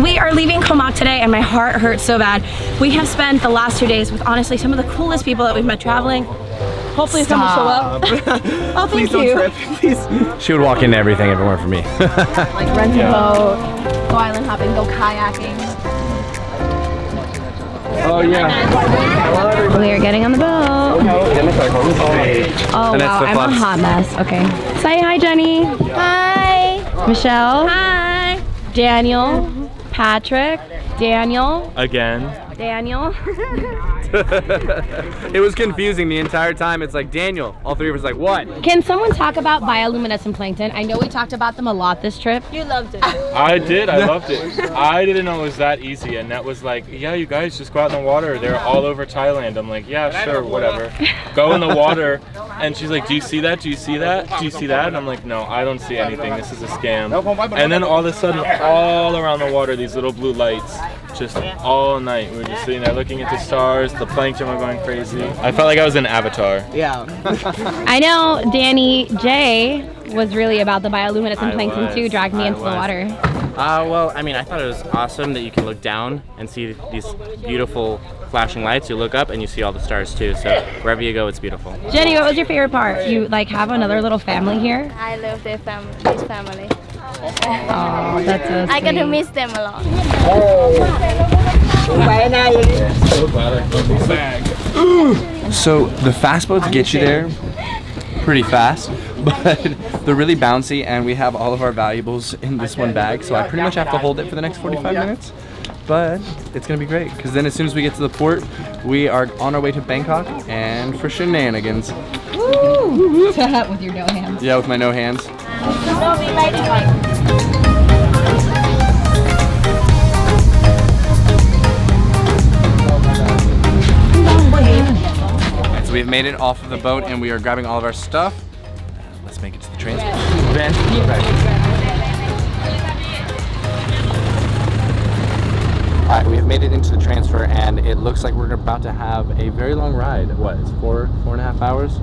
we are leaving Koh Mak today and my heart hurts so bad. We have spent the last 2 days with honestly some of the coolest people that we've met traveling. Hopefully some will show up. Oh, thank you. Don't trip, please. She would walk into everything if it weren't for me. Like rent a boat, go island hopping, go kayaking. Oh yeah. We are getting on the boat. Oh wow, I'm a hot mess. Okay. Say hi, Jenny. Hi. Michelle. Hi. Daniel. Patrick. Daniel. Again. Daniel. It was confusing the entire time. It's like, Daniel. All three of us like, what? Can someone talk about bioluminescent plankton? I know we talked about them a lot this trip. You loved it. I did. I loved it. I didn't know it was that easy. And that was like, yeah, you guys just go out in the water. They're all over Thailand. I'm like, yeah, sure, whatever. Go in the water. And she's like, do you see that? Do you see that? Do you see that? And I'm like, no, I don't see anything. This is a scam. And then all of a sudden, all around the water, these little blue lights. Just all night. We were just sitting there looking at the stars. The plankton were going crazy. I felt like I was in Avatar. Yeah. I know Danny J was really about the bioluminescent plankton too, dragged me into the water. Well, I mean, I thought it was awesome that you can look down and see these beautiful flashing lights. You look up and you see all the stars too. So wherever you go, it's beautiful. Jenny, what was your favorite part? You like have another little family here? I love their this family. Oh, that's so sweet. I get to miss them a lot. So the fast boats get you there pretty fast, but they're really bouncy and we have all of our valuables in this one bag, so I pretty much have to hold it for the next 45 minutes. But it's gonna be great, because then as soon as we get to the port, we are on our way to Bangkok and for shenanigans. Woo! With your no hands. Yeah, with my no hands. So we've made it off of the boat and we are grabbing all of our stuff. Let's make it to the transfer. Ben, Alright, we have made it into the transfer and it looks like we're about to have a very long ride. What, it's 4.5 hours?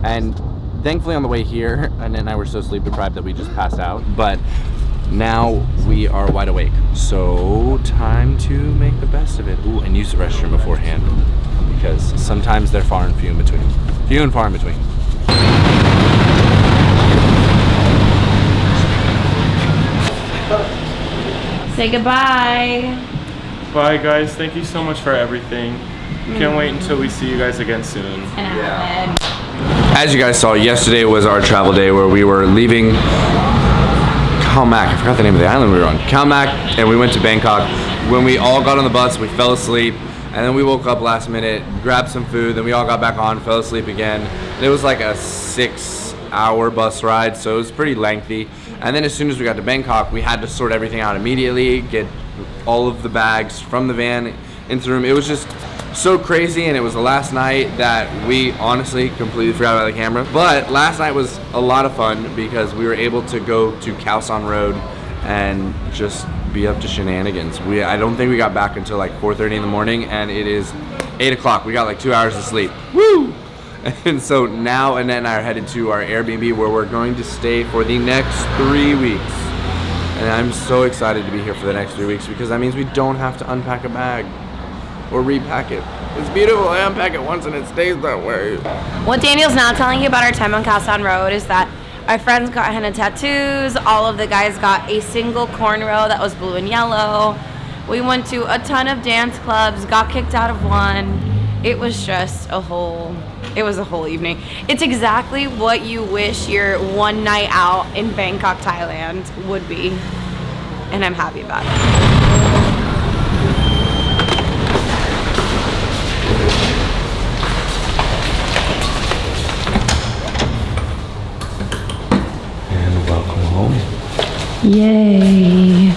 And thankfully on the way here, Annette and I were so sleep deprived that we just passed out. But now we are wide awake. So time to make the best of it. Ooh, and use the restroom beforehand, because sometimes they're far and few in between. Few and far in between. Say goodbye. Bye, guys. Thank you so much for everything. Can't wait until we see you guys again soon. Yeah. As you guys saw, yesterday was our travel day where we were leaving Koh Mak. I forgot the name of the island we were on. Koh Mak, and we went to Bangkok. When we all got on the bus, we fell asleep. And then we woke up last minute, grabbed some food, then we all got back on, fell asleep again. And it was like a 6-hour bus ride, so it was pretty lengthy. And then as soon as we got to Bangkok, we had to sort everything out immediately, get all of the bags from the van into the room. It was just so crazy, and it was the last night that we honestly completely forgot about the camera. But last night was a lot of fun because we were able to go to Khao San Road and just be up to shenanigans. I don't think we got back until like 4:30 in the morning, and it is 8 o'clock. We got like 2 hours of sleep. Woo! And so now Annette and I are headed to our Airbnb where we're going to stay for the next 3 weeks. And I'm so excited to be here for the next 3 weeks because that means we don't have to unpack a bag or repack it. It's beautiful. I unpack it once and it stays that way. What Daniel's not telling you about our time on Khao San Road is that our friends got henna tattoos. All of the guys got a single cornrow that was blue and yellow. We went to a ton of dance clubs, got kicked out of one. It was just a whole evening. It's exactly what you wish your one night out in Bangkok, Thailand would be. And I'm happy about it. Yay.